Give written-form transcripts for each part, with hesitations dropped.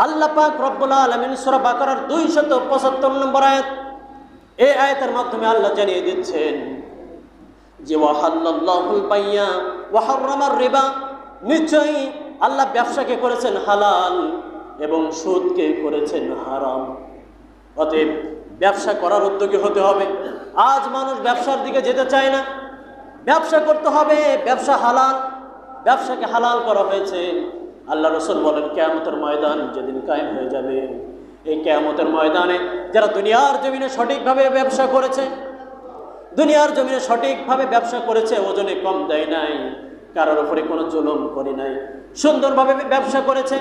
আল্লাহ পাক রব্বুল আলামিন সূরা বাকারার 275 নম্বর আয়াত, এই আয়াতের মাধ্যমে আল্লাহ জানিয়ে দিচ্ছেন যে ওয়াহাল্লাল্লাহুল বাইয়া ওয়া হাররামার রিবা, নিশ্চয়ই আল্লাহ ব্যবসাকে করেছেন হালাল এবং সুদকে করেছেন হারাম। অতএব ব্যবসা করার উদ্যোগী হতে হবে। আজ মানুষ ব্যবসার দিকে যেতে চায় না। ব্যবসা করতে হবে, ব্যবসা হালাল, ব্যবসাকে হালাল করা হয়েছে। আল্লাহ রাসূল বলেন কিয়ামতের ময়দান যেদিন কায়েম হয়ে যাবে, এই কিয়ামতের ময়দানে যারা দুনিয়ার জমিনে সঠিকভাবে ব্যবসা করেছে, দুনিয়ার জমিনে সঠিকভাবে ব্যবসা করেছে, ওজনে কম দেয় নাই, কারোর উপরে কোনো জুলুম করে নাই, সুন্দরভাবে ব্যবসা করেছে,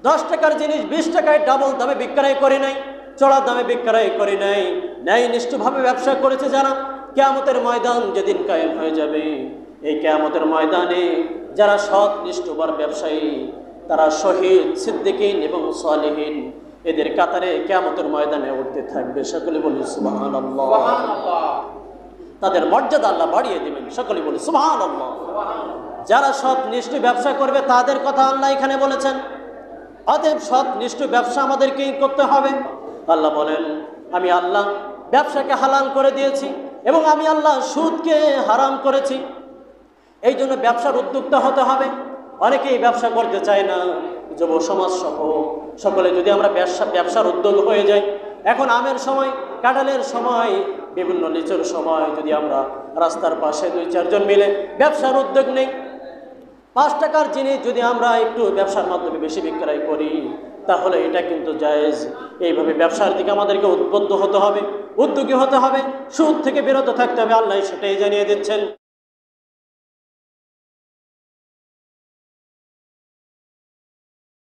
10 টাকার জিনিস 20 টাকায় ডাবল দামে বিক্রয় করে নাই, চড়া দামে বিক্রয় করে নাই, ন্যায়নিষ্ঠভাবে ব্যবসা করেছে যারা, কিয়ামতের ময়দান যেদিন কায়েম হয়ে যাবে, এই কিয়ামতের ময়দানে যারা সৎ নিষ্ঠুবার ব্যবসায়ী, তারা শহীদ, সিদ্দিকিন এবং সালেহিন, এদের কাতারে কিয়ামতের ময়দানে উঠতে থাকবে। সকলে বলি সুবহানাল্লাহ। তাদের মর্যাদা আল্লাহ বাড়িয়ে দিবেন। সকলে বলি সুবহানাল্লাহ। যারা সৎ নিষ্ঠ ব্যবসা করবে তাদের কথা আল্লাহ এখানে বলেছেন। অতএব সৎ নিষ্ঠ ব্যবসা আমাদেরকেই করতে হবে। আল্লাহ বলেন আমি আল্লাহ ব্যবসাকে হালাল করে দিয়েছি এবং আমি আল্লাহ সুদকে হারাম করেছি। এই জন্য ব্যবসার উদ্যোক্তা হতে হবে। অনেকেই ব্যবসা করতে চায় না, যুব সমাজ সহ সকলে যদি আমরা ব্যবসার উদ্যোগ হয়ে যাই, এখন আমের সময়, কাঁঠালের সময়, বিভিন্ন লিচুর সময় যদি আমরা রাস্তার পাশে 2-4 জন মিলে ব্যবসার উদ্যোগ নেই, 5 টাকার জিনিস যদি আমরা একটু ব্যবসার মাধ্যমে বেশি বিক্রয় করি, তাহলে এটা কিন্তু জায়েজ। এইভাবে ব্যবসার দিকে আমাদেরকে উদ্বুদ্ধ হতে হবে, উদ্যোগী হতে হবে, সুদ থেকে বিরত থাকতে হবে। আল্লাহ সেটাই জানিয়ে দিচ্ছেন।